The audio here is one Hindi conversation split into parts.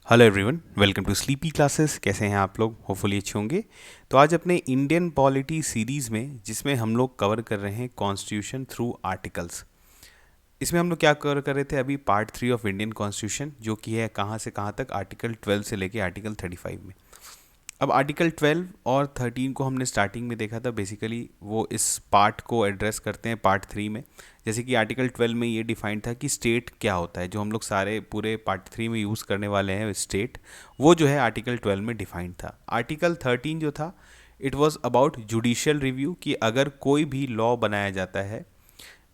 Hello everyone, welcome to sleepy classes. कैसे हैं आप लोग? होपफुली अच्छे होंगे। तो आज अपने इंडियन पॉलिटी सीरीज़ में, जिसमें हम लोग कवर कर रहे हैं कॉन्स्टिट्यूशन थ्रू आर्टिकल्स, इसमें हम लोग क्या कवर कर रहे थे अभी? पार्ट 3 ऑफ इंडियन कॉन्स्टिट्यूशन, जो कि है कहाँ से कहाँ तक, आर्टिकल 12 से लेके आर्टिकल 35 में। अब आर्टिकल 12 और 13 को हमने स्टार्टिंग में देखा था। बेसिकली वो इस पार्ट को एड्रेस करते हैं पार्ट 3 में। जैसे कि आर्टिकल 12 में ये डिफाइंड था कि स्टेट क्या होता है, जो हम लोग सारे पूरे पार्ट 3 में यूज़ करने वाले हैं स्टेट, वो जो है आर्टिकल 12 में डिफाइंड था। आर्टिकल 13 जो था, it was about judicial review, कि अगर कोई भी लॉ बनाया जाता है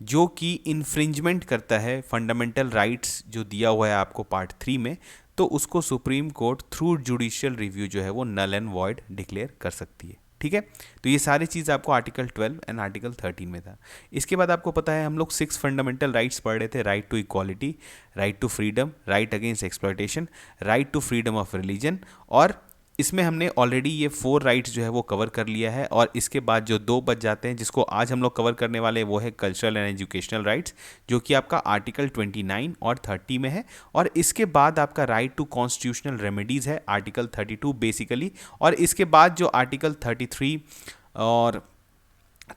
जो कि इन्फ्रिंजमेंट करता है फंडामेंटल राइट्स जो दिया हुआ है आपको पार्ट 3 में, तो उसको supreme court through judicial review जो है वो नल एंड वॉइड डिक्लेयर कर सकती है। ठीक है, तो ये सारी चीज़ आपको आर्टिकल 12 एंड आर्टिकल 13 में था। इसके बाद आपको पता है हम लोग 6 फंडामेंटल राइट्स पढ़ रहे थे। Right to equality, right to freedom, right against exploitation, right to freedom of religion, और इसमें हमने ऑलरेडी ये 4 राइट्स जो है वो कवर कर लिया है। और इसके बाद जो 2 बच जाते हैं, जिसको आज हम लोग कवर करने वाले हैं, वो है कल्चरल एंड एजुकेशनल राइट्स, जो कि आपका आर्टिकल 29 और 30 में है। और इसके बाद आपका राइट टू कॉन्स्टिट्यूशनल रेमेडीज़ है, आर्टिकल 32 बेसिकली। और इसके बाद जो आर्टिकल 33 और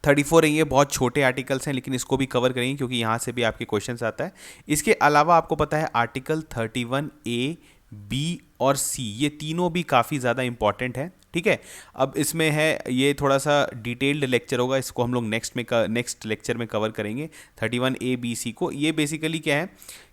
34 है, ये बहुत छोटे आर्टिकल्स हैं, लेकिन इसको भी कवर करेंगे क्योंकि यहाँ से भी आपके क्वेश्चंस आता है। इसके अलावा आपको पता है आर्टिकल 31A, बी और सी, ये तीनों भी काफ़ी ज़्यादा इंपॉर्टेंट है। ठीक है, अब इसमें है, ये थोड़ा सा डिटेल्ड लेक्चर होगा, इसको हम लोग नेक्स्ट लेक्चर में कवर करेंगे 31A, बी, सी को। ये बेसिकली क्या है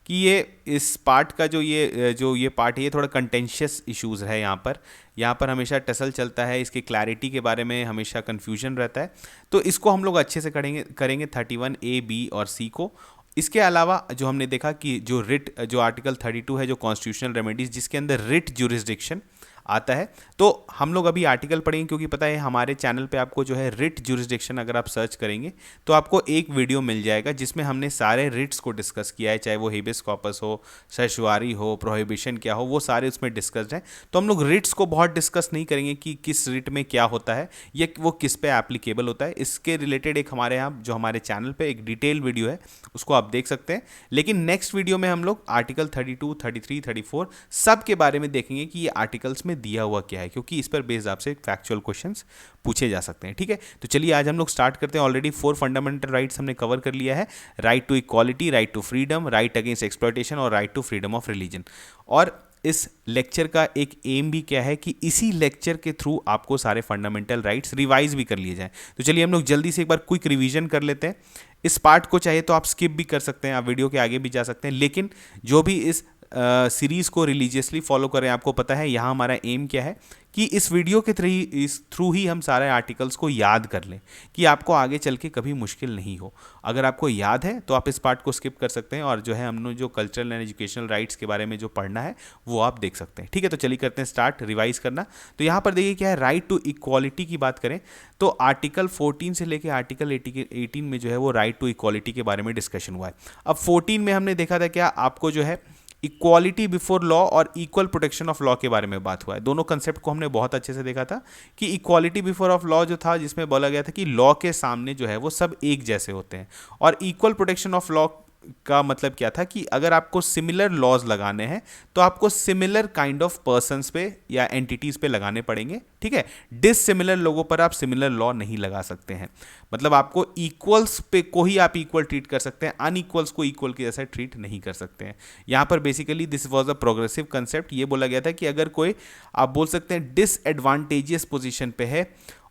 कि ये इस पार्ट का जो ये पार्ट है, ये थोड़ा कंटेंशियस इश्यूज़ है। यहाँ पर हमेशा टसल चलता है, इसके क्लैरिटी के बारे में हमेशा कन्फ्यूजन रहता है। तो इसको हम लोग अच्छे से करेंगे 31A, बी और सी को। इसके अलावा जो हमने देखा कि जो आर्टिकल 32 है, जो कॉन्स्टिट्यूशनल रेमेडीज, जिसके अंदर रिट ज्यूरिसडिक्शन आता है, तो हम लोग अभी आर्टिकल पढ़ेंगे, क्योंकि पता है हमारे चैनल पे आपको जो है रिट ज्यूरिसडिक्शन अगर आप सर्च करेंगे तो आपको एक वीडियो मिल जाएगा जिसमें हमने सारे रिट्स को डिस्कस किया है, चाहे वो हेबियस कॉर्पस हो, सर्चुआरी हो, प्रोहिबिशन क्या हो, वो सारे उसमें डिस्कस्ड हैं। तो हम लोग रिट्स को बहुत डिस्कस नहीं करेंगे कि किस रिट में क्या होता है या वो किस पे एप्लीकेबल होता है। इसके रिलेटेड एक हमारे यहाँ जो हमारे चैनल पे एक डिटेल वीडियो है, उसको आप देख सकते हैं। लेकिन नेक्स्ट वीडियो में हम लोग आर्टिकल 32, 33, 34 सब के बारे में देखेंगे कि ये आर्टिकल्स में दिया हुआ क्या है, क्योंकि इस पर बेस्ड आपसे फैक्चुअल क्वेश्चंस पूछे जा सकते हैं। ठीक है, तो चलिए आज हम लोग स्टार्ट करते हैं। ऑलरेडी 4 फंडामेंटल राइट्स हमने कवर कर लिया है। Right to equality, right to freedom, right against exploitation और right to freedom of religion. और इस लेक्चर का एक एम भी क्या है कि इसी लेक्चर के थ्रू आपको सारे फंडामेंटल राइट्स रिवाइज भी कर लिए जाएं। तो चलिए हम लोग जल्दी से एक बार क्विक रिवीजन कर लेते हैं। इस पार्ट को चाहे तो आप स्किप भी कर सकते हैं, आप वीडियो के आगे भी जा सकते हैं, लेकिन जो भी इस सीरीज़ को रिलीजियसली फॉलो करें, आपको पता है यहाँ हमारा एम क्या है कि इस वीडियो के थ्रू ही हम सारे आर्टिकल्स को याद कर लें, कि आपको आगे चल के कभी मुश्किल नहीं हो। अगर आपको याद है तो आप इस पार्ट को स्किप कर सकते हैं, और जो है हमने जो कल्चरल एंड एजुकेशनल राइट्स के बारे में जो पढ़ना है वो आप देख सकते हैं। ठीक है, तो चलिए करते हैं स्टार्ट रिवाइज करना। तो यहाँ पर देखिए क्या है, राइट टू इक्वालिटी की बात करें तो आर्टिकल 14 से लेकर आर्टिकल 18 में जो है वो राइट टू इक्वालिटी के बारे में डिस्कशन हुआ है। अब 14 में हमने देखा था क्या, आपको जो है इक्वालिटी बिफोर लॉ और इक्वल प्रोटेक्शन ऑफ लॉ के बारे में बात हुआ है। दोनों कंसेप्ट को हमने बहुत अच्छे से देखा था कि इक्वालिटी बिफोर ऑफ लॉ जो था, जिसमें बोला गया था कि लॉ के सामने जो है वो सब एक जैसे होते हैं, और इक्वल प्रोटेक्शन ऑफ लॉ का मतलब क्या था कि अगर आपको सिमिलर लॉज लगाने हैं तो आपको सिमिलर काइंड ऑफ पर्सन्स पे या एंटिटीज पे लगाने पड़ेंगे। ठीक है, डिससिमिलर लोगों पर आप सिमिलर लॉ नहीं लगा सकते हैं। मतलब आपको इक्वल्स पे को ही आप इक्वल ट्रीट कर सकते हैं, अनइक्वल्स को इक्वल के जैसा ट्रीट नहीं कर सकते हैं। यहाँ पर basically this was a progressive concept. ये बोला गया था कि अगर कोई, आप बोल सकते हैं, डिसएडवांटेजियस पोजीशन पे है,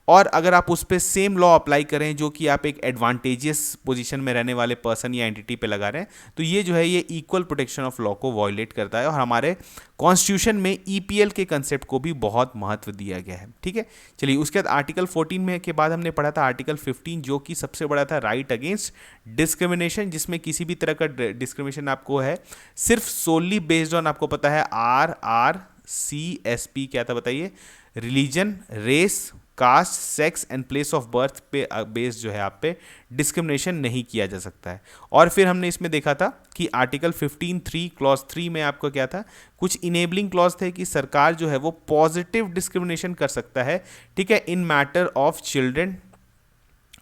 और अगर आप उस पर सेम लॉ अप्लाई करें जो कि आप एक एडवांटेजियस पोजीशन में रहने वाले पर्सन या एंटिटी पे लगा रहे हैं, तो ये जो है ये इक्वल प्रोटेक्शन ऑफ लॉ को वॉयलेट करता है। और हमारे कॉन्स्टिट्यूशन में ईपीएल के कंसेप्ट को भी बहुत महत्व दिया गया है। ठीक है, चलिए उसके बाद आर्टिकल 14 में के बाद हमने पढ़ा था आर्टिकल 15, जो कि सबसे बड़ा था राइट अगेंस्ट डिस्क्रिमिनेशन, जिसमें किसी भी तरह का डिस्क्रिमिनेशन आपको है सिर्फ सोली बेस्ड ऑन, आपको पता है RRCSP क्या था बताइए, religion, race, caste, sex and place of birth पे बेस्ड जो है आप पे डिस्क्रिमिनेशन नहीं किया जा सकता है। और फिर हमने इसमें देखा था कि आर्टिकल 15(3) क्लॉज 3 में आपको क्या था, कुछ इनेबलिंग क्लॉज थे कि सरकार जो है वो पॉजिटिव डिस्क्रिमिनेशन कर सकता है। ठीक है, इन मैटर ऑफ चिल्ड्रन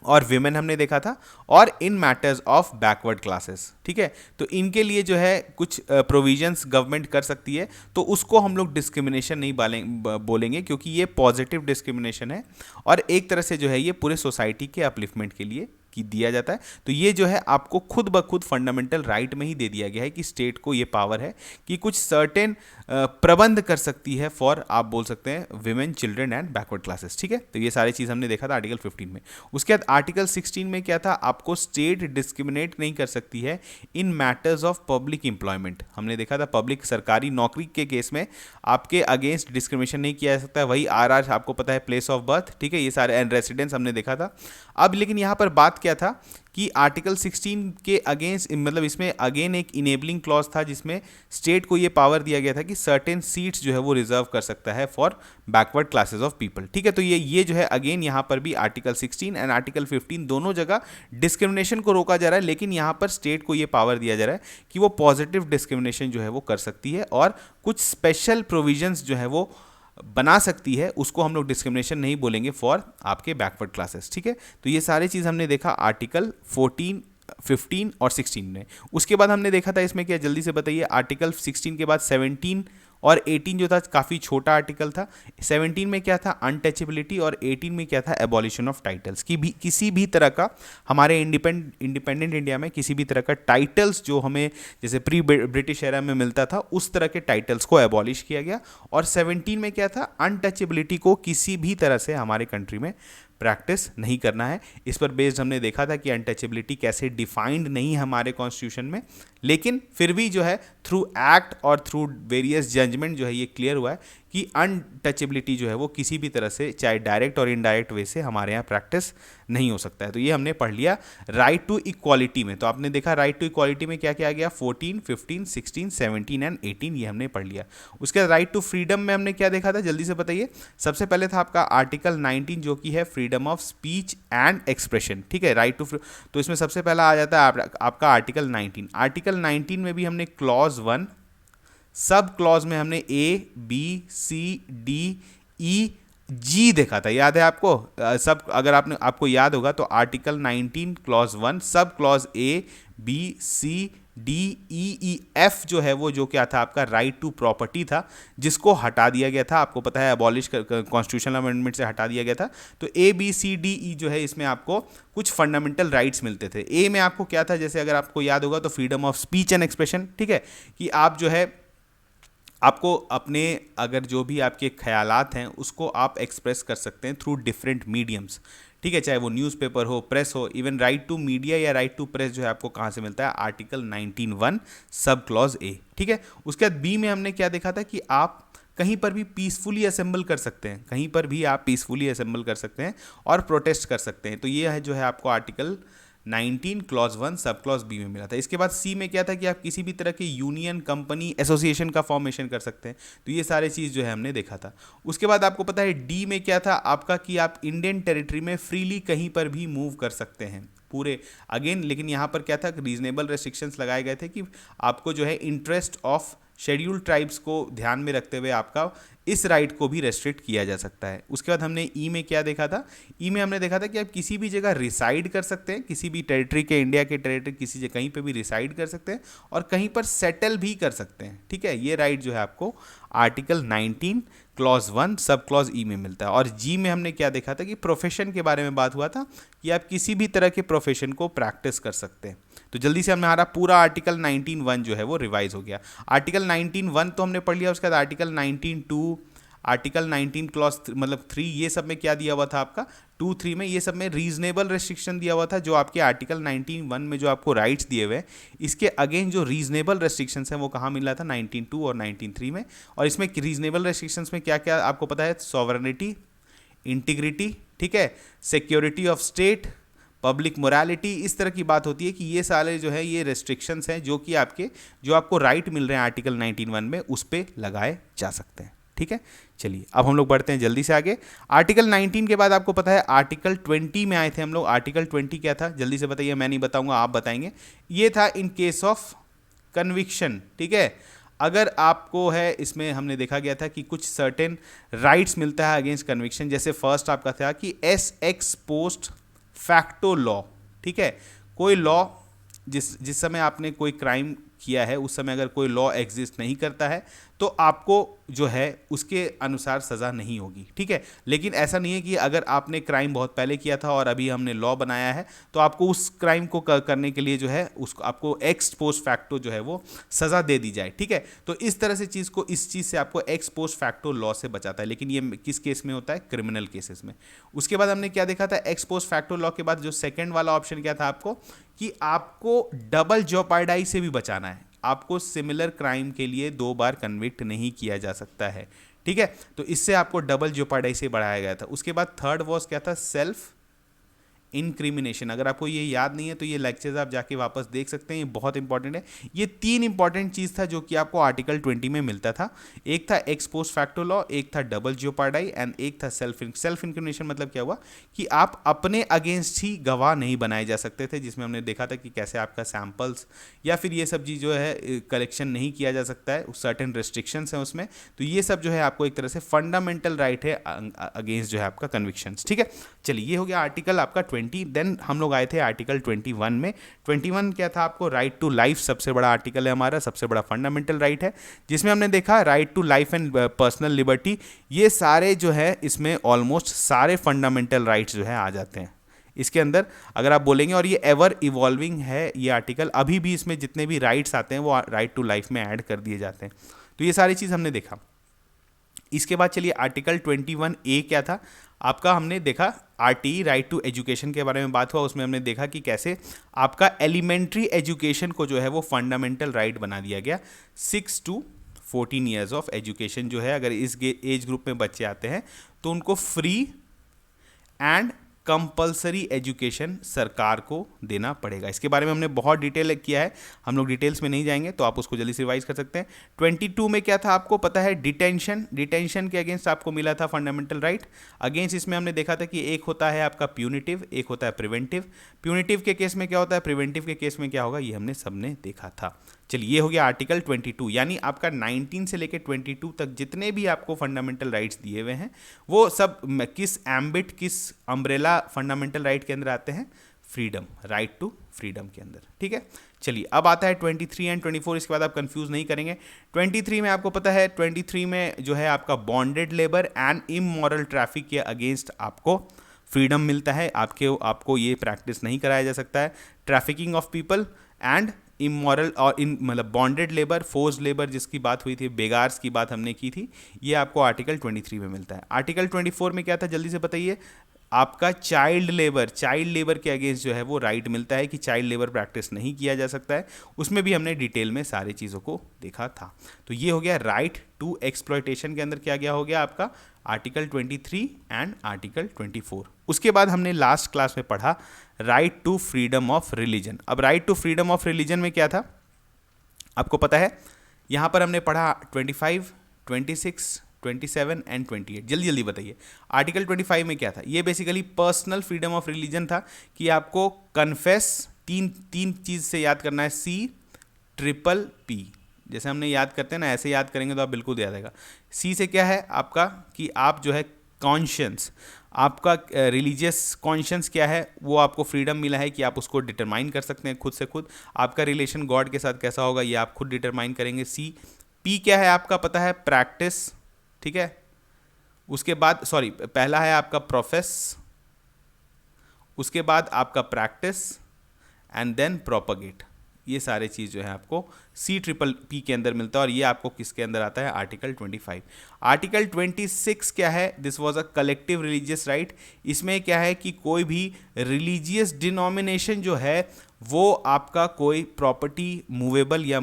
और विमेन हमने देखा था, और इन मैटर्स ऑफ बैकवर्ड क्लासेस। ठीक है, तो इनके लिए जो है कुछ प्रोविजंस गवर्नमेंट कर सकती है, तो उसको हम लोग डिस्क्रिमिनेशन नहीं बोलेंगे, क्योंकि ये पॉजिटिव डिस्क्रिमिनेशन है और एक तरह से जो है ये पूरे सोसाइटी के अपलिफ्टमेंट के लिए की दिया जाता है। तो ये जो है आपको खुद ब खुद फंडामेंटल राइट में ही दे दिया गया है कि स्टेट को ये पावर है कि कुछ सर्टेन प्रबंध कर सकती है फॉर, आप बोल सकते हैं, women, children and backward classes. ठीक है, तो ये सारी चीज़ हमने देखा था आर्टिकल 15 में। उसके बाद आर्टिकल 16 में क्या था, आपको स्टेट डिस्क्रिमिनेट नहीं कर सकती है इन मैटर्स ऑफ पब्लिक एम्प्लॉयमेंट। हमने देखा था पब्लिक सरकारी नौकरी के केस में आपके अगेंस्ट डिस्क्रिमिनेशन नहीं किया जा सकता है। वही आर आपको पता है, प्लेस ऑफ बर्थ, ठीक है, ये सारे एंड रेसिडेंस हमने देखा था। अब लेकिन यहाँ पर बात क्या था कि आर्टिकल 16 के अगेंस्ट, मतलब इसमें अगेन एक इनेबलिंग क्लॉज था जिसमें स्टेट को ये पावर दिया गया था कि सर्टेन सीट्स जो है वो रिजर्व कर सकता है for backward classes of people. ठीक है, तो ये जो है अगेन यहाँ पर भी आर्टिकल 16 एंड आर्टिकल 15 दोनों जगह डिस्क्रिमिनेशन को रोका जा रहा है, लेकिन यहाँ पर स्टेट को ये पावर दिया जा रहा है कि वो पॉजिटिव डिस्क्रिमिनेशन जो है वो कर सकती है और कुछ स्पेशल प्रोविजंस जो है वो बना सकती है, उसको हम लोग डिस्क्रिमिनेशन नहीं बोलेंगे फॉर आपके बैकवर्ड क्लासेस। ठीक है, तो ये सारी चीज़ हमने देखा आर्टिकल 14, 15 और 16 में। उसके बाद हमने देखा था इसमें क्या, जल्दी से बताइए, आर्टिकल 16 के बाद 17 और 18 जो था काफ़ी छोटा आर्टिकल था। 17 में क्या था, अनटचेबिलिटी, और 18 में क्या था, एबॉलिशन ऑफ टाइटल्स। की भी किसी भी तरह का हमारे इंडिपेंडेंट इंडिया में किसी भी तरह का टाइटल्स जो हमें जैसे प्री ब्रिटिश एरा में मिलता था उस तरह के टाइटल्स को एबॉलिश किया गया। और 17 में क्या था, अनटचेबिलिटी को किसी भी तरह से हमारे कंट्री में प्रैक्टिस नहीं करना है। इस पर बेस्ड हमने देखा था कि अनटचेबिलिटी कैसे डिफाइंड नहीं है हमारे कॉन्स्टिट्यूशन में, लेकिन फिर भी जो है थ्रू एक्ट और थ्रू वेरियस जजमेंट जो है ये क्लियर हुआ है कि अनटचेबिलिटी जो है वो किसी भी तरह से, चाहे डायरेक्ट और इनडायरेक्ट वे से, हमारे यहाँ प्रैक्टिस नहीं हो सकता है। तो ये हमने पढ़ लिया राइट टू इक्वालिटी में। तो आपने देखा राइट टू इक्वालिटी में क्या क्या आ गया, 14, 15, 16, 17 एंड 18 ये हमने पढ़ लिया। उसके बाद राइट टू फ्रीडम में हमने क्या देखा था, जल्दी से बताइए। सबसे पहले था आपका आर्टिकल 19 जो कि है freedom of speech and expression. ठीक है, राइट टू, तो इसमें सबसे पहला आ जाता है आपका आर्टिकल 19। आर्टिकल 19 में भी हमने क्लॉज 1, सब क्लॉज में हमने ए, बी, सी, डी, ई, जी देखा था, याद है आपको? सब अगर आपको याद होगा तो article 19 clause 1 sub clause A, B, C, D, E, F जो है वो जो क्या था, आपका राइट टू प्रॉपर्टी था, जिसको हटा दिया गया था। आपको पता है अबॉलिश कॉन्स्टिट्यूशनल अमेंडमेंट से हटा दिया गया था। तो ए, बी, सी, डी, ई जो है इसमें आपको कुछ फंडामेंटल राइट्स मिलते थे। ए में आपको क्या था, जैसे अगर आपको याद होगा तो freedom of speech and expression. ठीक है, कि आप जो है आपको अपने, अगर जो भी आपके ख्यालात हैं उसको आप एक्सप्रेस कर सकते हैं थ्रू डिफरेंट मीडियम्स। ठीक है, चाहे वो न्यूज़पेपर हो, प्रेस हो, इवन राइट टू मीडिया या राइट टू प्रेस जो है आपको कहाँ से मिलता है, आर्टिकल 19(1) सब क्लॉज ए। ठीक है, उसके बाद बी में हमने क्या देखा था कि आप कहीं पर भी पीसफुली असेंबल कर सकते हैं, कहीं पर भी आप पीसफुली असेंबल कर सकते हैं और प्रोटेस्ट कर सकते हैं। तो ये है जो है आपको article 19 clause 1 sub clause B में मिला था। इसके बाद सी में क्या था कि आप किसी भी तरह के यूनियन, कंपनी, एसोसिएशन का फॉर्मेशन कर सकते हैं। तो ये सारे चीज़ जो है हमने देखा था। उसके बाद आपको पता है डी में क्या था आपका, कि आप इंडियन टेरिटरी में फ्रीली कहीं पर भी मूव कर सकते हैं पूरे, अगेन लेकिन यहाँ पर क्या था, रीजनेबल रेस्ट्रिक्शंस लगाए गए थे कि आपको जो है इंटरेस्ट ऑफ शेड्यूल्ड ट्राइब्स को ध्यान में रखते हुए आपका इस राइट को भी रेस्ट्रिक्ट किया जा सकता है। उसके बाद हमने ई में क्या देखा था, ई में हमने देखा था कि आप किसी भी जगह रिसाइड कर सकते हैं, किसी भी टेरिटरी के, इंडिया के टेरिटरी किसी जगह कहीं पे भी रिसाइड कर सकते हैं और कहीं पर सेटल भी कर सकते हैं। ठीक है, ये राइट जो है आपको आर्टिकल 19 क्लॉज 1 सब क्लॉज ई में मिलता है। और जी में हमने क्या देखा था कि प्रोफेशन के बारे में बात हुआ था कि आप किसी भी तरह के प्रोफेशन को प्रैक्टिस कर सकते हैं। तो जल्दी से हमारा पूरा आर्टिकल 19(1) जो है वो रिवाइज हो गया। आर्टिकल 19(1) तो हमने पढ़ लिया। उसके बाद आर्टिकल 19(2), आर्टिकल 19 क्लॉज मतलब 3, ये सब में क्या दिया हुआ था आपका 2, 3 में, ये सब में रीजनेबल रेस्ट्रिक्शन दिया हुआ था। जो आपके आर्टिकल 19(1) में जो आपको राइट्स दिए हुए हैं, इसके अगेन जो रीजनेबल रेस्ट्रिक्शंस हैं वो कहाँ मिला था, 19(2) और 19(3) में। और इसमें रीजनेबल रेस्ट्रिक्शंस में क्या क्या आपको पता है, सॉवरेनिटी, इंटीग्रिटी, ठीक है, security of state, public morality, इस तरह की बात होती है कि ये सारे जो है ये रेस्ट्रिक्शंस हैं जो कि जो आपको राइट मिल रहे हैं आर्टिकल 19(1) में, उस पर लगाए जा सकते हैं। ठीक है, चलिए अब हम लोग बढ़ते हैं जल्दी से आगे। आर्टिकल 19 के बाद आपको पता है आर्टिकल 20 में आए थे हम लोग। आर्टिकल 20 क्या था, जल्दी से बताइए, मैं नहीं बताऊंगा आप बताएंगे। ये था इन केस ऑफ कन्विक्शन। ठीक है, अगर आपको है, इसमें हमने देखा गया था कि कुछ सर्टेन राइट्स मिलता है अगेंस्ट कन्विक्शन। जैसे फर्स्ट आपका था कि S x post facto law, ठीक है, कोई लॉ जिस समय आपने कोई क्राइम किया है उस समय अगर कोई लॉ एग्जिस्ट नहीं करता है तो आपको जो है उसके अनुसार सज़ा नहीं होगी, ठीक है। लेकिन ऐसा नहीं है कि अगर आपने क्राइम बहुत पहले किया था और अभी हमने लॉ बनाया है तो आपको उस क्राइम को करने के लिए जो है उसको आपको एक्स पोस्ट फैक्टो जो है वो सज़ा दे दी जाए, ठीक है। तो इस तरह से इस चीज़ से आपको एक्स पोस्ट फैक्टो लॉ से बचाता है। लेकिन ये किस केस में होता है? क्रिमिनल केसेस में। उसके बाद हमने क्या देखा था? एक्स पोस्ट फैक्टो लॉ के बाद जो सेकेंड वाला ऑप्शन क्या था आपको, कि आपको डबल जेओपार्डाइज से भी बचाना है। आपको सिमिलर क्राइम के लिए 2 बार कन्विक्ट नहीं किया जा सकता है, ठीक है। तो इससे आपको डबल जेओपार्डाइज से बढ़ाया गया था। उसके बाद थर्ड वॉज क्या था? Self incrimination. अगर आपको ये याद नहीं है तो ये लेक्चर्स आप जाके वापस देख सकते हैं, ये बहुत इंपॉर्टेंट है। ये 3 इंपॉर्टेंट चीज़ था जो कि आपको आर्टिकल 20 में मिलता था। एक था एक्स पोस्ट फैक्टो लॉ, एक था डबल जेओपार्डाई एंड एक था सेल्फ इनक्रिमिनेशन। मतलब क्या हुआ कि आप अपने अगेंस्ट ही गवाह नहीं बनाए जा सकते थे, जिसमें हमने देखा था कि कैसे आपका सैंपल्स या फिर ये सब चीज़ जो है कलेक्शन नहीं किया जा सकता है, सर्टेन रेस्ट्रिक्शंस हैं उसमें। तो ये सब जो है आपको एक तरह से फंडामेंटल राइट है अगेंस्ट जो है आपका कन्विक्शंस, ठीक है। चलिए, ये हो गया आर्टिकल आपका 20। देन हम लोग आए थे आर्टिकल 21 में। 21 क्या था आपको? राइट टू लाइफ सबसे बड़ा आर्टिकल है हमारा, सबसे बड़ा फंडामेंटल राइट है, जिसमें हमने देखा right to life and personal liberty. ये सारे जो है इसमें ऑलमोस्ट सारे फंडामेंटल राइट्स जो है आ जाते हैं इसके अंदर, अगर आप बोलेंगे। और ये एवर इवॉल्विंग है ये आर्टिकल, अभी भी इसमें जितने भी राइट्स आते हैं वो राइट टू लाइफ में ऐड कर दिए जाते हैं। तो ये सारी चीज़ हमने देखा। इसके बाद चलिए आर्टिकल 21A क्या था आपका? हमने देखा आरटी राइट टू एजुकेशन के बारे में बात हुआ। उसमें हमने देखा कि कैसे आपका एलिमेंट्री एजुकेशन को जो है वो फंडामेंटल राइट बना दिया गया। 6 to 14 ईयर्स ऑफ एजुकेशन जो है, अगर इस एज ग्रुप में बच्चे आते हैं तो उनको फ्री एंड कंपलसरी एजुकेशन सरकार को देना पड़ेगा। इसके बारे में हमने बहुत डिटेल किया है, हम लोग डिटेल्स में नहीं जाएंगे, तो आप उसको जल्दी से रिवाइज कर सकते हैं। 22 में क्या था आपको पता है? डिटेंशन के अगेंस्ट आपको मिला था फंडामेंटल राइट। अगेंस्ट इसमें हमने देखा था कि एक होता है आपका प्यूनिटिव, एक होता है प्रिवेंटिव। प्यूनिटिव के केस में क्या होता है, प्रिवेंटिव के केस में क्या होगा, ये हमने सबने देखा था। चलिए, ये हो गया आर्टिकल 22। यानी आपका 19 से लेकर 22 तक जितने भी आपको फंडामेंटल राइट्स दिए हुए हैं वो सब किस एम्बिट, किस अम्ब्रेला फंडामेंटल राइट के अंदर आते हैं? फ्रीडम, राइट टू फ्रीडम के अंदर, ठीक है। चलिए, अब आता है 23 एंड 24। इसके बाद आप कंफ्यूज नहीं करेंगे। 23 में आपको पता है, 23 में जो है आपका bonded labour and immoral traffic के अगेंस्ट आपको फ्रीडम मिलता है। आपको ये प्रैक्टिस नहीं कराया जा सकता है। Trafficking of people and immoral और मतलब बॉन्डेड लेबर, फोर्स लेबर जिसकी बात हुई थी, बेगार्स की बात हमने की थी, ये आपको आर्टिकल 23 में मिलता है। आर्टिकल 24 में क्या था जल्दी से बताइए? आपका चाइल्ड लेबर के अगेंस्ट जो है वो राइट मिलता है कि चाइल्ड लेबर प्रैक्टिस नहीं किया जा सकता है। उसमें भी हमने डिटेल में सारी चीज़ों को देखा था। तो ये हो गया राइट टू एक्सप्लॉयटेशन के अंदर क्या गया हो गया आपका आर्टिकल 23 एंड आर्टिकल 24। उसके बाद हमने लास्ट क्लास में पढ़ा right to freedom of religion. अब right to freedom of religion में क्या था आपको पता है? यहाँ पर हमने पढ़ा 25, 26, 27 एंड 28। जल्दी बताइए, आर्टिकल 25 में क्या था? ये basically personal freedom of religion था कि आपको कन्फेस, तीन चीज़ से याद करना है, CPP। जैसे हमने याद करते हैं ना, ऐसे याद करेंगे तो आप बिल्कुल याद आएगा। सी से क्या है आपका कि आप जो है कॉन्शियंस, आपका रिलीजियस कॉन्शियंस क्या है, वो आपको फ्रीडम मिला है कि आप उसको डिटरमाइन कर सकते हैं खुद से खुद। आपका रिलेशन गॉड के साथ कैसा होगा ये आप खुद डिटरमाइन करेंगे। CP क्या है आपका पता है? प्रैक्टिस, ठीक है। उसके बाद पहला है आपका प्रोफेस, उसके बाद आपका प्रैक्टिस एंड देन प्रोपगेट। ये सारे चीज़ जो है आपको CPP के अंदर मिलता है और ये आपको किसके अंदर आता है? आर्टिकल 25। आर्टिकल 26 क्या है? This was a collective religious right. इसमें क्या है कि कोई भी रिलीजियस डिनोमिनेशन जो है वो आपका कोई प्रॉपर्टी मूवेबल या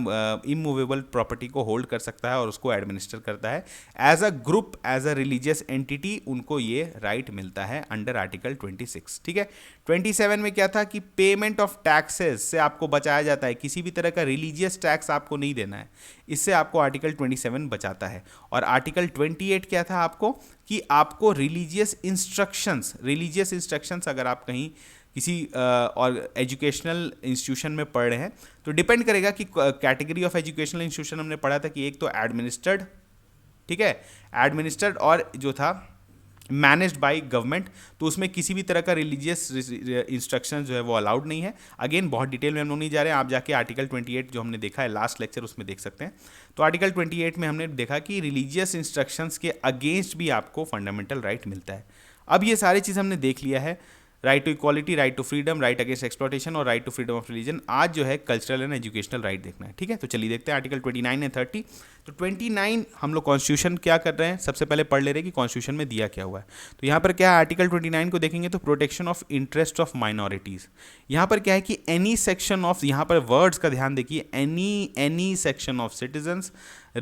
इमूवेबल प्रॉपर्टी को होल्ड कर सकता है और उसको एडमिनिस्टर करता है as a group, as a religious entity. उनको ये राइट मिलता है अंडर आर्टिकल 26, ठीक है। 27 में क्या था कि पेमेंट ऑफ टैक्सेस से आपको बचाया जाता है, किसी भी तरह का रिलीजियस टैक्स आपको नहीं देना है, इससे आपको आर्टिकल 27 बचाता है। और आर्टिकल 28 क्या था आपको कि आपको रिलीजियस इंस्ट्रक्शंस अगर आप कहीं किसी और एजुकेशनल इंस्टीट्यूशन में पढ़ रहे हैं तो डिपेंड करेगा कि कैटेगरी ऑफ एजुकेशनल इंस्टीट्यूशन हमने पढ़ा था कि एक तो एडमिनिस्टर्ड, ठीक है, एडमिनिस्टर्ड, और जो था मैनेज्ड बाय गवर्नमेंट, तो उसमें किसी भी तरह का रिलीजियस इंस्ट्रक्शन जो है वो अलाउड नहीं है। अगेन बहुत डिटेल में हम लोग नहीं जा रहे हैं, आप जाके आर्टिकल 28 जो हमने देखा है लास्ट लेक्चर उसमें देख सकते हैं। तो आर्टिकल 28 में हमने देखा कि रिलीजियस इंस्ट्रक्शंस के अगेंस्ट भी आपको फंडामेंटल राइट मिलता है। अब ये सारी चीज़ हमने देख लिया है, right to equality, right to freedom, right against exploitation और right to freedom of religion. आज जो है कल्चरल एंड एजुकेशनल राइट देखना है, ठीक है। तो चलिए देखते हैं आर्टिकल 29 एंड 30। तो 29 हम लोग कॉन्स्टिट्यूशन क्या कर रहे हैं, सबसे पहले पढ़ ले रहे हैं कि कॉन्स्टिट्यूशन में दिया क्या हुआ है। तो यहाँ पर क्या है, आर्टिकल 29 को देखेंगे तो protection of interest of minorities. यहाँ पर क्या है कि एनी सेक्शन ऑफ, यहाँ पर वर्ड्स का ध्यान देखिए, any section of citizens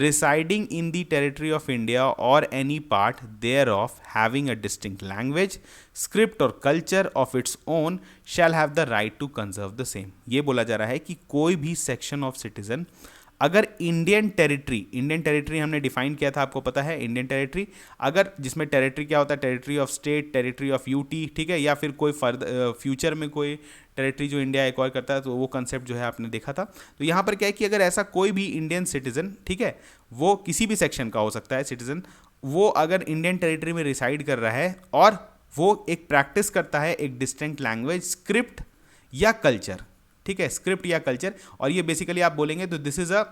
residing in the territory of India or any part thereof having a distinct language, script or culture of its own shall have the right to conserve the same। ये बोला जा रहा है कि कोई भी सेक्शन ऑफ सिटीजन अगर इंडियन टेरिटरी हमने डिफाइन किया था, आपको पता है इंडियन टेरिटरी, अगर जिसमें टेरिटरी क्या होता है, territory of state, territory of UT, ठीक है, या फिर कोई फ्यूचर में कोई टेरिटरी जो इंडिया एक्वायर करता है, तो वो कंसेप्ट जो है आपने देखा था। तो यहाँ पर क्या है कि अगर ऐसा कोई भी इंडियन सिटीजन, ठीक है, वो किसी भी सेक्शन का हो सकता है सिटीजन, वो अगर इंडियन टेरिटरी में रिसाइड कर रहा है और वो एक प्रैक्टिस करता है एक डिस्टिंक्ट लैंग्वेज, स्क्रिप्ट या कल्चर, ठीक है, स्क्रिप्ट या कल्चर, और ये बेसिकली आप बोलेंगे तो दिस इज अ,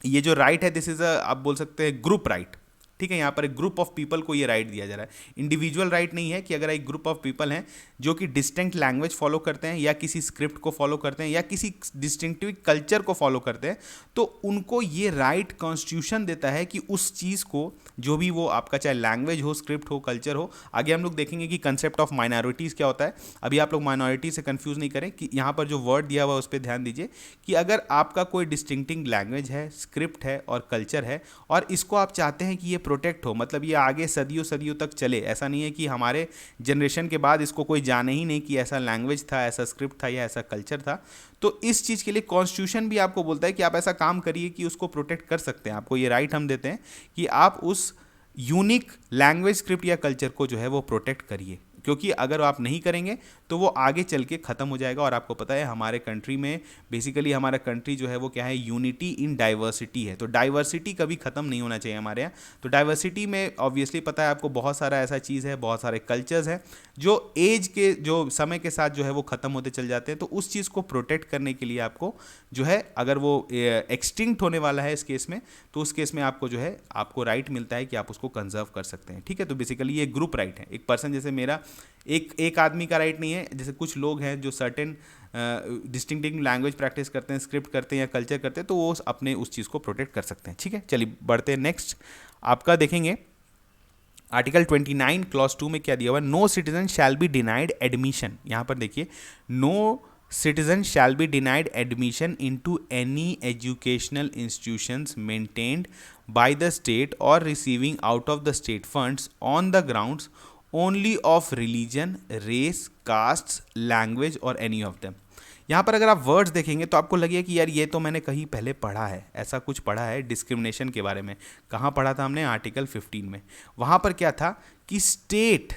ये जो राइट है दिस इज अ, आप बोल सकते हैं ग्रुप राइट, ठीक है। यहाँ पर एक ग्रुप ऑफ पीपल को ये राइट दिया जा रहा है, इंडिविजुअल राइट नहीं है कि अगर एक ग्रुप ऑफ पीपल हैं जो कि डिस्टिंक्ट लैंग्वेज फॉलो करते हैं या किसी स्क्रिप्ट को फॉलो करते हैं या किसी डिस्टिंक्टिव कल्चर को फॉलो करते हैं, तो उनको ये राइट कॉन्स्टिट्यूशन देता है कि उस चीज़ को, जो भी वो आपका चाहे लैंग्वेज हो, स्क्रिप्ट हो, कल्चर हो। आगे हम लोग देखेंगे कि कंसेप्ट ऑफ माइनॉरिटीज़ क्या होता है। अभी आप लोग माइनॉरिटी से कंफ्यूज नहीं करें, कि यहाँ पर जो वर्ड दिया हुआ है उस पर ध्यान दीजिए कि अगर आपका कोई डिस्टिंक्टिंग लैंग्वेज है, स्क्रिप्ट है और कल्चर है और इसको आप चाहते हैं कि ये प्रोटेक्ट हो, मतलब ये आगे सदियों सदियों तक चले, ऐसा नहीं है कि हमारे जनरेशन के बाद इसको कोई जाने ही नहीं कि ऐसा लैंग्वेज था, ऐसा स्क्रिप्ट था या ऐसा कल्चर था, तो इस चीज़ के लिए कॉन्स्टिट्यूशन भी आपको बोलता है कि आप ऐसा काम करिए कि उसको प्रोटेक्ट कर सकते हैं। आपको ये राइट हम देते हैं कि आप उस यूनिक लैंग्वेज, स्क्रिप्ट या कल्चर को जो है वो प्रोटेक्ट करिए, क्योंकि अगर आप नहीं करेंगे तो वो आगे चल के ख़त्म हो जाएगा। और आपको पता है हमारे कंट्री में बेसिकली हमारा कंट्री जो है वो क्या है, यूनिटी इन डाइवर्सिटी है। तो डाइवर्सिटी कभी ख़त्म नहीं होना चाहिए हमारे यहाँ। तो डाइवर्सिटी में ऑब्वियसली पता है आपको बहुत सारा ऐसा चीज़ है, बहुत सारे कल्चर्स हैं जो एज के, जो समय के साथ जो है वो ख़त्म होते चल जाते हैं। तो उस चीज़ को प्रोटेक्ट करने के लिए आपको जो है, अगर वो एक्सटिंक्ट होने वाला है इस केस में, तो उस केस में आपको जो है आपको राइट मिलता है कि आप उसको कंजर्व कर सकते हैं, ठीक है। तो बेसिकली ये ग्रुप राइट है, एक पर्सन जैसे मेरा एक आदमी का राइट नहीं है। जैसे कुछ लोग हैं जो सर्टेन डिस्टिंक्टिव लैंग्वेज प्रैक्टिस करते हैं, स्क्रिप्ट करते हैं या कल्चर करते हैं, तो वो अपने उस चीज़ को प्रोटेक्ट कर सकते हैं, ठीक है। चलिए बढ़ते हैं नेक्स्ट। आपका देखेंगे आर्टिकल 29 क्लॉज 2 में क्या दिया हुआ है, no citizen shall be denied admission. यहाँ पर देखिए, नो citizen shall be denied admission into any educational institutions maintained by the state or receiving out of the state funds on the grounds only of religion, race, castes, language or any of them। यहाँ पर अगर आप वर्ड्स देखेंगे तो आपको लगेगा कि यार ये तो मैंने कहीं पहले पढ़ा है, ऐसा कुछ पढ़ा है डिस्क्रिमिनेशन के बारे में। कहाँ पढ़ा था हमने, आर्टिकल 15 में। वहाँ पर क्या था कि स्टेट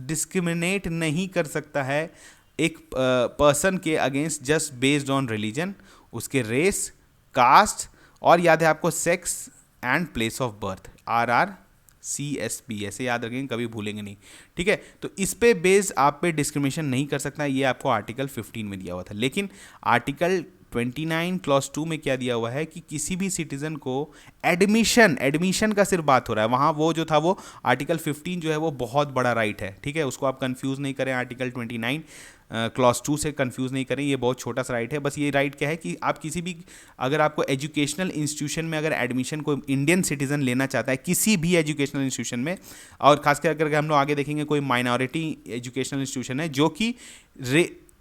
डिस्क्रिमिनेट नहीं कर सकता है एक पर्सन के against just based on religion, उसके रेस, कास्ट और याद है आपको sex and place of birth, RRCSB, ऐसे याद रखेंगे, कभी भूलेंगे नहीं, ठीक है। तो इस पे बेस्ड आप पे डिस्क्रिमिनेशन नहीं कर सकता, ये आपको आर्टिकल 15 में दिया हुआ था। लेकिन आर्टिकल 29 क्लॉज 2 में क्या दिया हुआ है कि किसी भी सिटीजन को एडमिशन का सिर्फ बात हो रहा है। वहाँ वो जो था वो आर्टिकल 15 जो है वो बहुत बड़ा राइट है, ठीक है, उसको आप कंफ्यूज नहीं करें आर्टिकल 29 क्लॉज 2 से कंफ्यूज नहीं करें, ये बहुत छोटा सा राइट है। बस ये राइट क्या है कि आप किसी भी, अगर आपको एजुकेशनल इंस्टीट्यूशन में अगर एडमिशन कोई इंडियन सिटीजन लेना चाहता है किसी भी एजुकेशनल इंस्टीट्यूशन में, और खासकर अगर हम लोग आगे देखेंगे कोई माइनॉरिटी एजुकेशनल इंस्टीट्यूशन है जो कि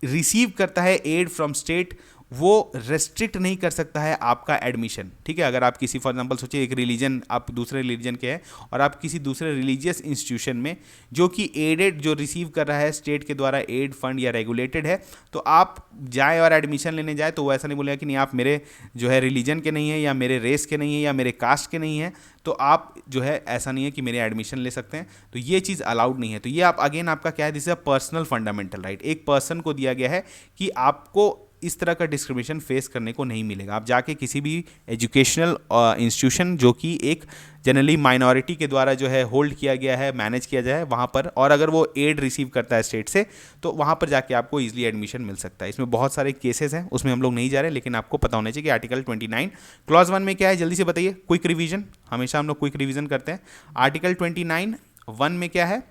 रिसीव करता है एड फ्रॉम स्टेट, वो रेस्ट्रिक्ट नहीं कर सकता है आपका एडमिशन, ठीक है। अगर आप किसी, फॉर एग्जांपल सोचिए एक रिलीजन, आप दूसरे रिलीजन के हैं और आप किसी दूसरे रिलीजियस इंस्टीट्यूशन में जो कि एडेड, जो रिसीव कर रहा है स्टेट के द्वारा एड फंड या रेगुलेटेड है, तो आप जाए और एडमिशन लेने जाए तो वो ऐसा नहीं बोलेगा कि नहीं आप मेरे जो है रिलीजन के नहीं है या मेरे रेस के नहीं है या मेरे कास्ट के नहीं है, तो आप जो है ऐसा नहीं है कि मेरे एडमिशन ले सकते हैं। तो ये चीज़ अलाउड नहीं है। तो ये आप अगेन आपका क्या है, this is a personal fundamental right. एक पर्सन को दिया गया है कि आपको इस तरह का डिस्क्रिमिनेशन फेस करने को नहीं मिलेगा। आप जाके किसी भी एजुकेशनल इंस्टीट्यूशन जो कि एक जनरली माइनॉरिटी के द्वारा जो है होल्ड किया गया है, मैनेज किया जाए वहाँ पर, और अगर वो एड रिसीव करता है स्टेट से, तो वहाँ पर जाके आपको ईजिली एडमिशन मिल सकता है। इसमें बहुत सारे केसेस हैं, उसमें हम लोग नहीं जा रहे, लेकिन आपको पता होना चाहिए कि आर्टिकल 29 क्लॉज 1 में क्या है, जल्दी से बताइए। क्विक रिवीजन, हमेशा हम लोग क्विक रिवीजन करते हैं। आर्टिकल 29(1) में क्या है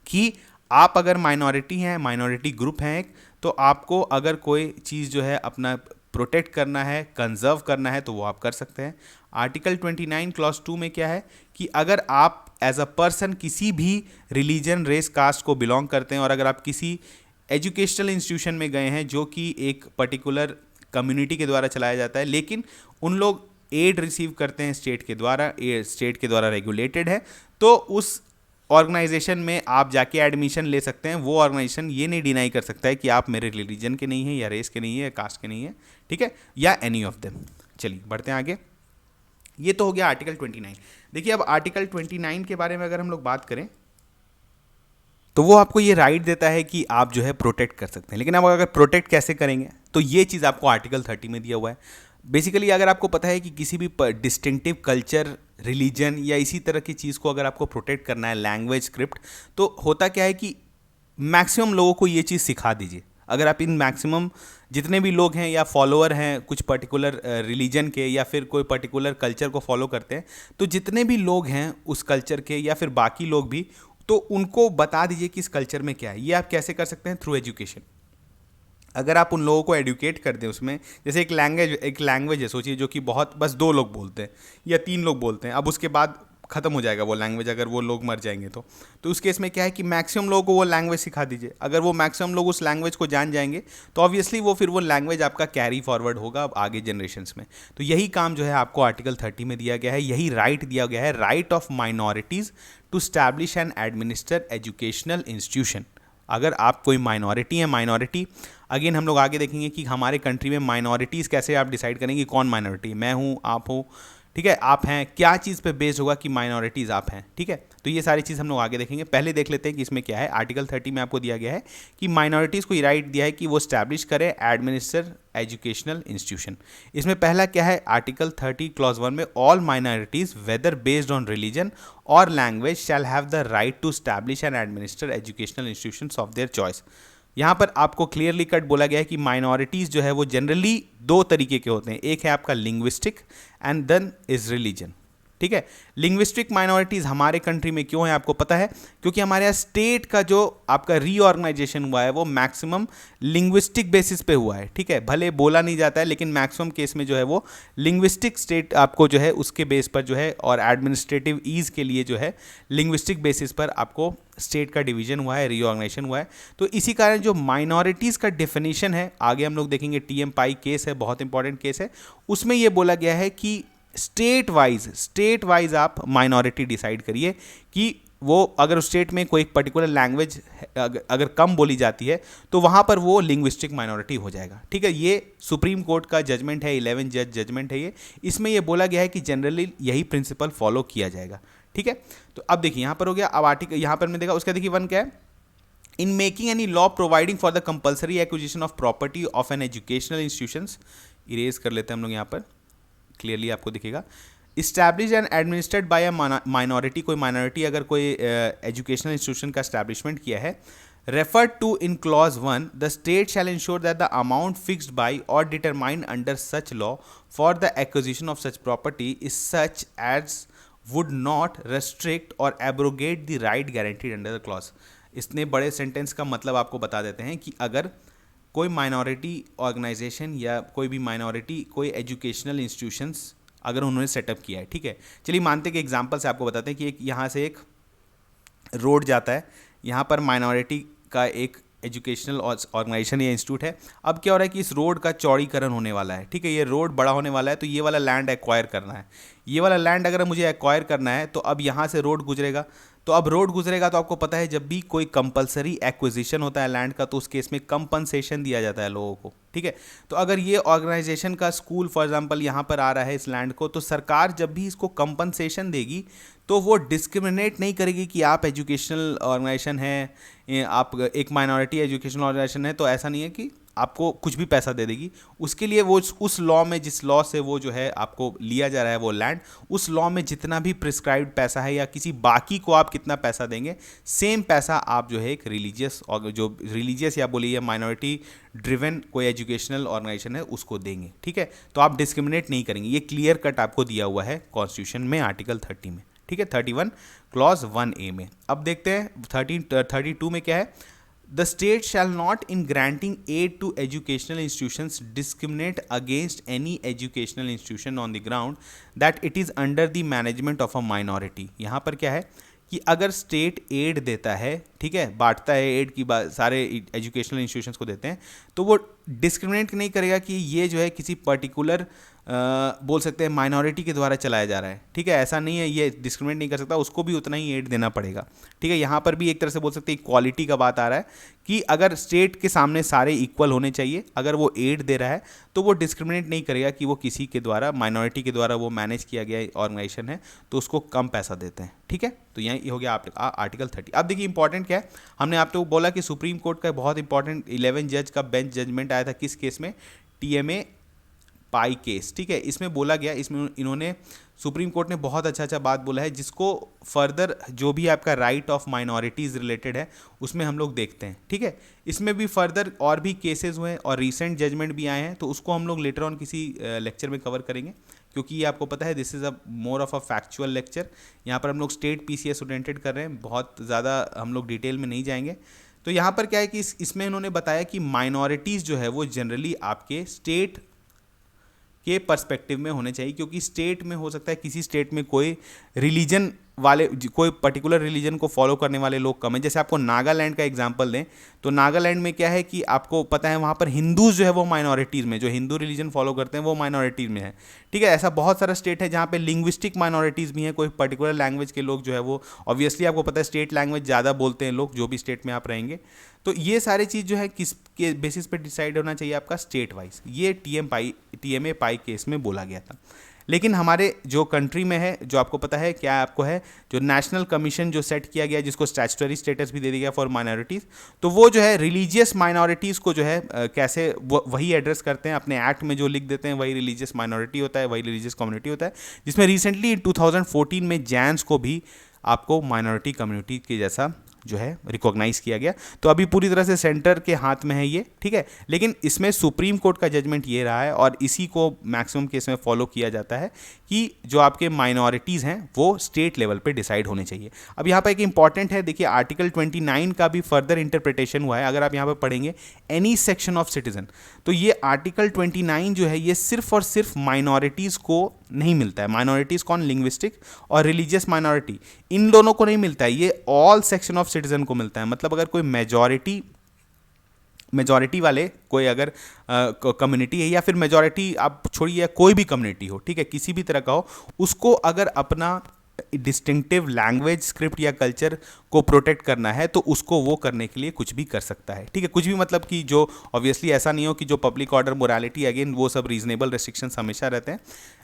कि आप अगर माइनॉरिटी हैं, माइनॉरिटी ग्रुप हैं एक, तो आपको अगर कोई चीज़ जो है अपना प्रोटेक्ट करना है, कंजर्व करना है, तो वो आप कर सकते हैं। आर्टिकल 29 क्लॉज 2 में क्या है कि अगर आप एज अ पर्सन किसी भी रिलीजन, रेस, कास्ट को बिलोंग करते हैं और अगर आप किसी एजुकेशनल इंस्टीट्यूशन में गए हैं जो कि एक पर्टिकुलर कम्युनिटी के द्वारा चलाया जाता है, लेकिन उन लोग एड रिसीव करते हैं स्टेट के द्वारा रेगुलेटेड है, तो उस ऑर्गेनाइजेशन में आप जाके एडमिशन ले सकते हैं। वो ऑर्गेनाइजेशन ये नहीं डिनाई कर सकता है कि आप मेरे रिलीजन के नहीं हैं, या रेस के नहीं है, या कास्ट के नहीं है, ठीक है, या एनी ऑफ देम। चलिए बढ़ते हैं आगे। ये तो हो गया आर्टिकल 29। देखिए अब आर्टिकल 29 के बारे में अगर हम लोग बात करें तो वो आपको ये राइट देता है कि आप जो है प्रोटेक्ट कर सकते हैं, लेकिन अब अगर प्रोटेक्ट कैसे करेंगे, तो ये चीज़ आपको आर्टिकल 30 में दिया हुआ है। बेसिकली अगर आपको पता है कि किसी भी डिस्टिंक्टिव कल्चर, रिलीजन या इसी तरह की चीज़ को अगर आपको प्रोटेक्ट करना है, लैंग्वेज, स्क्रिप्ट, तो होता क्या है कि मैक्सिमम लोगों को ये चीज़ सिखा दीजिए। अगर आप इन मैक्सिमम जितने भी लोग हैं या फॉलोअर हैं कुछ पर्टिकुलर रिलीजन के, या फिर कोई पर्टिकुलर कल्चर को फॉलो करते हैं, तो जितने भी लोग हैं उस कल्चर के या फिर बाकी लोग भी, तो उनको बता दीजिए कि इस कल्चर में क्या है। ये आप कैसे कर सकते हैं? Through education. अगर आप उन लोगों को एडुकेट कर दें उसमें, जैसे एक लैंग्वेज है, सोचिए, जो कि बहुत बस 2 लोग बोलते हैं या 3 लोग बोलते हैं, अब उसके बाद ख़त्म हो जाएगा वो लैंग्वेज अगर वो लोग मर जाएंगे तो उस केस में क्या है कि मैक्सिमम लोगों को वो लैंग्वेज सिखा दीजिए। अगर वो मैक्सिमम लोग उस लैंग्वेज को जान जाएंगे तो ऑब्वियसली वो फिर वो लैंग्वेज आपका कैरी फॉरवर्ड होगा आगे जनरेशन्स में। तो यही काम जो है आपको आर्टिकल 30 में दिया गया है, यही राइट दिया गया है, right of minorities to establish and administer educational institution. अगर आप कोई माइनॉरिटी है, माइनॉरिटी अगेन हम लोग आगे देखेंगे कि हमारे कंट्री में माइनॉरिटीज़ कैसे आप डिसाइड करेंगे कौन माइनॉरिटी, मैं हूँ, आप हो, ठीक है, आप हैं, क्या चीज़ पे बेस्ड होगा कि माइनॉरिटीज़ आप हैं, ठीक है। तो ये सारी चीज़ हम लोग आगे देखेंगे। पहले देख लेते हैं कि इसमें क्या है। आर्टिकल 30 में आपको दिया गया है कि माइनॉरिटीज़ को ये राइट दिया है कि वो स्टैब्लिश करे एडमिनिस्टर एजुकेशनल इंस्टीट्यूशन। इसमें पहला क्या है, आर्टिकल 30 क्लॉज 1 में all minorities whether based on religion और language shall have the right to establish and administer educational institutions of their choice. यहाँ पर आपको क्लियरली कट बोला गया है कि माइनॉरिटीज़ जो है वो जनरली 2 तरीके के होते हैं, एक है आपका linguistic and then is religion, ठीक है। लिंग्विस्टिक माइनॉरिटीज़ हमारे कंट्री में क्यों है आपको पता है? क्योंकि हमारे यहाँ स्टेट का जो आपका रीऑर्गेनाइजेशन हुआ है वो मैक्सिमम लिंग्विस्टिक बेसिस पे हुआ है, ठीक है। भले बोला नहीं जाता है लेकिन मैक्सिमम केस में जो है वो लिंग्विस्टिक स्टेट आपको जो है उसके बेस पर जो है, और एडमिनिस्ट्रेटिव ईज़ के लिए जो है लिंग्विस्टिक बेसिस पर आपको स्टेट का डिवीजन हुआ है, रीऑर्गेनाइजेशन हुआ है। तो इसी कारण जो माइनॉरिटीज़ का डेफिनेशन है, आगे हम लोग देखेंगे, टीएम पाई केस है, बहुत इंपॉर्टेंट केस है, उसमें ये बोला गया है कि स्टेट वाइज आप माइनॉरिटी डिसाइड करिए कि वो अगर उस स्टेट में कोई पर्टिकुलर लैंग्वेज अगर कम बोली जाती है तो वहाँ पर वो लिंग्विस्टिक माइनॉरिटी हो जाएगा, ठीक है। ये सुप्रीम कोर्ट का जजमेंट है, 11 जज जजमेंट है ये। इसमें ये बोला गया है कि जनरली यही प्रिंसिपल फॉलो किया जाएगा, ठीक है। तो अब देखिए यहाँ पर हो गया। अब आर्टिकल यहाँ पर मैं देखा, उसका देखिए 1 क्या है, in making any law providing for the compulsory acquisition of property of an educational institutions, erase कर लेते हैं हम लोग यहाँ पर, क्लियरली आपको दिखेगा, establish and administered by a minority, कोई माइनॉरिटी अगर कोई एजुकेशनल इंस्टीट्यूशन का एस्टैब्लिशमेंट किया है, referred to in clause 1, the state shall ensure that the amount fixed by or determined under such law for the acquisition of such property is such as would not restrict or abrogate the right guaranteed under the clause। इतने बड़े सेंटेंस का मतलब आपको बता देते हैं कि अगर कोई माइनॉरिटी ऑर्गेनाइजेशन या कोई भी माइनॉरिटी कोई एजुकेशनल इंस्टीट्यूशंस अगर उन्होंने सेटअप किया है, ठीक है। चलिए मानते हैं कि एग्जांपल से आपको बताते हैं कि एक यहाँ से एक रोड जाता है, यहाँ पर माइनॉरिटी का एक एजुकेशनल ऑर्गेनाइजेशन या इंस्टीट्यूट है। अब क्या हो रहा है कि इस रोड का चौड़ीकरण होने वाला है, ठीक है, ये रोड बड़ा होने वाला है, तो ये वाला लैंड एक्वायर करना है। ये वाला लैंड अगर मुझे एक्वायर करना है तो अब यहाँ से रोड गुजरेगा, तो अब रोड गुजरेगा तो आपको पता है जब भी कोई कंपलसरी एक्विजिशन होता है लैंड का तो उस केस में कंपनसेशन दिया जाता है लोगों को, ठीक है। तो अगर ये ऑर्गेनाइजेशन का स्कूल फॉर एग्जांपल यहाँ पर आ रहा है इस लैंड को, तो सरकार जब भी इसको कंपनसेशन देगी तो वो डिस्क्रिमिनेट नहीं करेगी कि आप एजुकेशनल ऑर्गेनाइजेशन हैं, आप एक माइनॉरिटी एजुकेशनल ऑर्गेनाइजेशन है, तो ऐसा नहीं है कि आपको कुछ भी पैसा दे देगी, उसके लिए वो उस लॉ में, जिस लॉ से वो जो है आपको लिया जा रहा है वो लैंड, उस लॉ में जितना भी प्रिस्क्राइब्ड पैसा है या किसी बाकी को आप कितना पैसा देंगे, सेम पैसा आप जो है एक रिलीजियस, और जो रिलीजियस या बोलिए माइनॉरिटी ड्रिवन कोई एजुकेशनल ऑर्गेनाइजेशन है उसको देंगे। ठीक है, तो आप डिस्क्रिमिनेट नहीं करेंगे, ये क्लियर कट आपको दिया हुआ है कॉन्स्टिट्यूशन में आर्टिकल 30 में। ठीक है, 31 क्लॉज 1A में। अब देखते हैं 32 में क्या है। The state shall not, in granting aid to educational institutions, discriminate against any educational institution on the ground that it is under the management of a minority। यहाँ पर क्या है कि अगर स्टेट एड देता है, ठीक है, बांटता है एड की सारे एजुकेशनल इंस्टीट्यूशंस को देते हैं, तो वो डिस्क्रिमिनेट नहीं करेगा कि ये जो है किसी पर्टिकुलर बोल सकते हैं माइनॉरिटी के द्वारा चलाया जा रहा है। ठीक है, ऐसा नहीं है, ये डिस्क्रिमिनेट नहीं कर सकता, उसको भी उतना ही एड देना पड़ेगा। ठीक है, यहाँ पर भी एक तरह से बोल सकते हैं इक्वालिटी का बात आ रहा है कि अगर स्टेट के सामने सारे इक्वल होने चाहिए, अगर वो एड दे रहा है तो वो डिस्क्रिमिनेट नहीं करेगा कि वो किसी के द्वारा, माइनॉरिटी के द्वारा वो मैनेज किया गया ऑर्गेनाइजेशन है तो उसको कम पैसा देते हैं। ठीक है, तो यही हो गया आर्टिकल 30। अब देखिए इंपॉर्टेंट क्या है, हमने आपको बोला कि सुप्रीम कोर्ट का बहुत इंपॉर्टेंट 11 जज का बेंच जजमेंट आया था किस केस में, TMA पाई केस। ठीक है, इसमें बोला गया, इसमें इन्होंने सुप्रीम कोर्ट ने बहुत अच्छा बात बोला है, जिसको फर्दर जो भी आपका राइट ऑफ माइनॉरिटीज़ रिलेटेड है उसमें हम लोग देखते हैं। ठीक है, इसमें भी फर्दर और भी केसेस हुए हैं और रीसेंट जजमेंट भी आए हैं, तो उसको हम लोग लेटर ऑन किसी लेक्चर में कवर करेंगे, क्योंकि ये आपको पता है this is a more of a factual lecture. यहाँ पर हम लोग स्टेट PCS ओरिएंटेड कर रहे हैं, बहुत ज़्यादा हम लोग डिटेल में नहीं जाएंगे। तो यहाँ पर क्या है कि इसमें इन्होंने बताया कि माइनॉरिटीज़ जो है वो जनरली आपके स्टेट के पर्सपेक्टिव में होने चाहिए, क्योंकि स्टेट में हो सकता है किसी स्टेट में कोई रिलीजन वाले, कोई पर्टिकुलर रिलीजन को फॉलो करने वाले लोग कम हैं। जैसे आपको नागालैंड का एग्जांपल दें तो नागालैंड में क्या है कि आपको पता है वहाँ पर हिंदूज जो है वो माइनॉरिटीज़ में, जो हिंदू रिलीजन फॉलो करते हैं वो माइनॉरिटीज़ में है। ठीक है, ऐसा बहुत सारा स्टेट है जहाँ पे लिंग्विस्टिक माइनॉरिटीज़ भी हैं, कोई पर्टिकुलर लैंग्वेज के लोग जो है वो, ऑब्वियसली आपको पता है स्टेट लैंग्वेज ज़्यादा बोलते हैं लोग, जो भी स्टेट में आप रहेंगे। तो ये सारी चीज़ जो है किस के बेसिस पे डिसाइड होना चाहिए आपका, स्टेट वाइज। ये TMA पाई केस में बोला गया था। लेकिन हमारे जो कंट्री में है, जो आपको पता है क्या आपको है, जो नेशनल कमीशन जो सेट किया गया, जिसको स्टैट्यूटरी स्टेटस भी दे दिया गया फॉर माइनॉरिटीज़, तो वो जो है रिलीजियस माइनॉरिटीज़ को जो है कैसे वही एड्रेस करते हैं, अपने एक्ट में जो लिख देते हैं वही रिलीजियस माइनॉरिटी होता है, वही रिलीजियस कम्युनिटी होता है, जिसमें रिसेंटली 2014 में जैन्स को भी आपको माइनॉरिटी कम्युनिटी के जैसा जो है रिकॉग्नाइज किया गया। तो अभी पूरी तरह से सेंटर के हाथ में है ये। ठीक है, लेकिन इसमें सुप्रीम कोर्ट का जजमेंट ये रहा है और इसी को मैक्सिमम केस में फॉलो किया जाता है कि जो आपके माइनॉरिटीज़ हैं वो स्टेट लेवल पे डिसाइड होने चाहिए। अब यहाँ पर एक इंपॉर्टेंट है, देखिए आर्टिकल 29 का भी फर्दर इंटरप्रिटेशन हुआ है। अगर आप यहाँ पर पढ़ेंगे एनी सेक्शन ऑफ सिटीजन, तो ये आर्टिकल 29 जो है ये सिर्फ और सिर्फ माइनॉरिटीज़ को नहीं मिलता है। माइनॉरिटीज़ कौन, लिंग्विस्टिक और रिलीजियस माइनॉरिटी, इन दोनों को नहीं मिलता है, ये ऑल सेक्शन ऑफ सिटीजन को मिलता है। मतलब अगर कोई मेजॉरिटी वाले कोई अगर कम्युनिटी है, या फिर मेजॉरिटी आप छोड़िए, कोई भी कम्युनिटी हो, ठीक है, किसी भी तरह का हो, उसको अगर अपना डिस्टिंक्टिव लैंग्वेज, स्क्रिप्ट या कल्चर को प्रोटेक्ट करना है तो उसको वो करने के लिए कुछ भी कर सकता है। ठीक है, कुछ भी मतलब कि जो ऑब्वियसली ऐसा नहीं हो कि जो पब्लिक ऑर्डर, मोरालिटी, अगेन वो सब रीजनेबल रेस्ट्रिक्शंस हमेशा रहते हैं।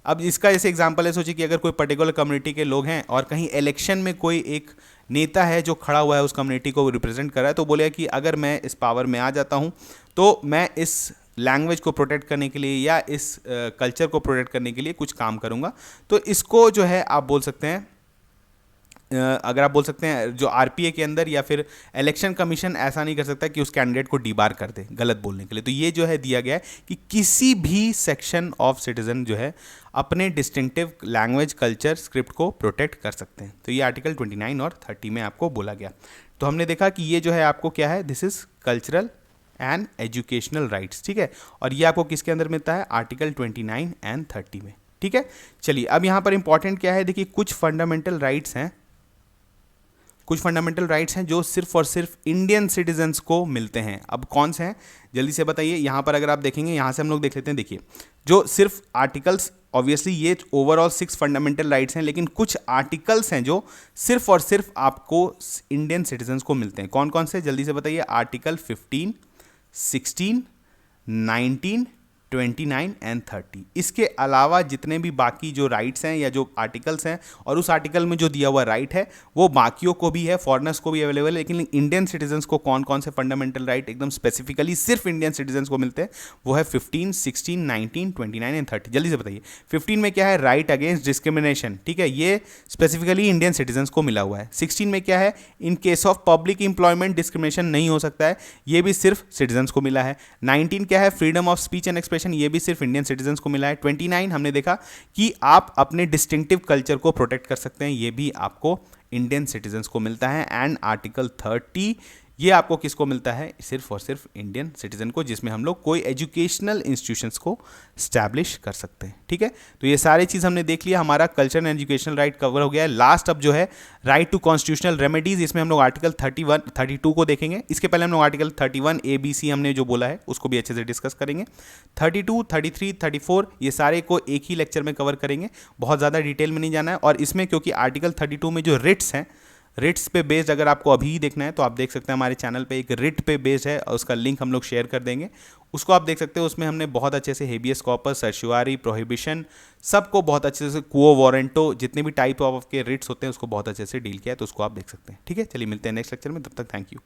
अब इसका जैसे एग्जांपल है, सोचिए कि अगर कोई पर्टिकुलर कम्युनिटी के लोग हैं और कहीं इलेक्शन में कोई एक नेता है जो खड़ा हुआ है उस कम्युनिटी को रिप्रेजेंट कर रहा है, तो बोले कि अगर मैं इस पावर में आ जाता हूँ तो मैं इस लैंग्वेज को प्रोटेक्ट करने के लिए या इस कल्चर को प्रोटेक्ट करने के लिए कुछ काम करूँगा। तो इसको जो है आप बोल सकते हैं, अगर आप बोल सकते हैं जो RPA के अंदर या फिर इलेक्शन कमीशन ऐसा नहीं कर सकता कि उस कैंडिडेट को डीबार कर दे गलत बोलने के लिए। तो ये जो है दिया गया है कि किसी भी सेक्शन ऑफ सिटीजन जो है अपने डिस्टिंक्टिव लैंग्वेज, कल्चर, स्क्रिप्ट को प्रोटेक्ट कर सकते हैं। तो ये आर्टिकल 29 और 30 में आपको बोला गया। तो हमने देखा कि ये जो है आपको क्या है, this is cultural and educational rights. ठीक है, और ये आपको किसके अंदर मिलता है, आर्टिकल 29 एंड 30 में। ठीक है, चलिए अब यहाँ पर इंपॉर्टेंट क्या है, देखिए कुछ फंडामेंटल राइट्स हैं, कुछ फंडामेंटल राइट्स हैं जो सिर्फ और सिर्फ इंडियन सिटीजन्स को मिलते हैं। अब कौन से हैं जल्दी से बताइए। यहाँ पर अगर आप देखेंगे, यहाँ से हम लोग देख लेते हैं। देखिए जो सिर्फ आर्टिकल्स, ऑब्वियसली ये ओवरऑल 6 फंडामेंटल राइट्स हैं, लेकिन कुछ आर्टिकल्स हैं जो सिर्फ और सिर्फ आपको इंडियन सिटीजन्स को मिलते हैं। कौन कौन से जल्दी से बताइए। Article 15, 16, 19, 29 and 30। इसके अलावा जितने भी बाकी जो राइट्स हैं या जो आर्टिकल्स हैं, और उस आर्टिकल में जो दिया हुआ राइट है वो बाकियों को भी है, फॉरेनर्स को भी अवेलेबल है, लेकिन इंडियन सिटीजन्स को कौन कौन से फंडामेंटल राइट एकदम स्पेसिफिकली सिर्फ इंडियन सिटीजन्स को मिलते हैं, वो है 15, 16, 19, 29 एंड 30। जल्दी से बताइए 15 में क्या है, राइट अगेंस्ट डिस्क्रिमिनेशन, ठीक है, ये स्पेसिफिकली इंडियन सिटीजन्स को मिला हुआ है। 16 में क्या है, in case of public employment discrimination नहीं हो सकता है, ये भी सिर्फ सिटीजन्स को मिला है। 19 क्या है, freedom of speech and expression, ये भी सिर्फ इंडियन सिटीजन्स को मिला है। 29 हमने देखा कि आप अपने डिस्टिंक्टिव कल्चर को प्रोटेक्ट कर सकते हैं, ये भी आपको इंडियन सिटीजन्स को मिलता है। एंड आर्टिकल 30 ये आपको किसको मिलता है, सिर्फ और सिर्फ इंडियन सिटीजन को, जिसमें हम लोग कोई एजुकेशनल इंस्टीट्यूशंस को स्टैब्लिश कर सकते हैं। ठीक है, तो ये सारी चीज़ हमने देख लिया, हमारा culture and educational right cover हो गया है। लास्ट अब जो है राइट टू कॉन्स्टिट्यूशनल रेमेडीज, इसमें हम लोग आर्टिकल 31, 32 को देखेंगे। इसके पहले हम लोग आर्टिकल 31 ABC हमने जो बोला है उसको भी अच्छे से डिस्कस करेंगे। 32, 33, 34 ये सारे को एक ही लेक्चर में कवर करेंगे, बहुत ज़्यादा डिटेल में नहीं जाना है। और इसमें क्योंकि आर्टिकल 32 में जो रिट्स हैं, रिट्स पे बेस्ड अगर आपको अभी ही देखना है तो आप देख सकते हैं हमारे चैनल पे एक रिट पे बेस्ड है, और उसका लिंक हम लोग शेयर कर देंगे, उसको आप देख सकते हो। उसमें हमने बहुत अच्छे से हेबियस कॉर्पस, सर्चुआरी, प्रोहिबिशन, सबको बहुत अच्छे से, क्वो वारंटो, जितने भी टाइप ऑफ के रिट्स होते हैं उसको बहुत अच्छे से डील किया है, तो उसको आप देख सकते हैं। ठीक है, चलिए मिलते हैं नेक्स्ट लेक्चर में, तब तक थैंक यू।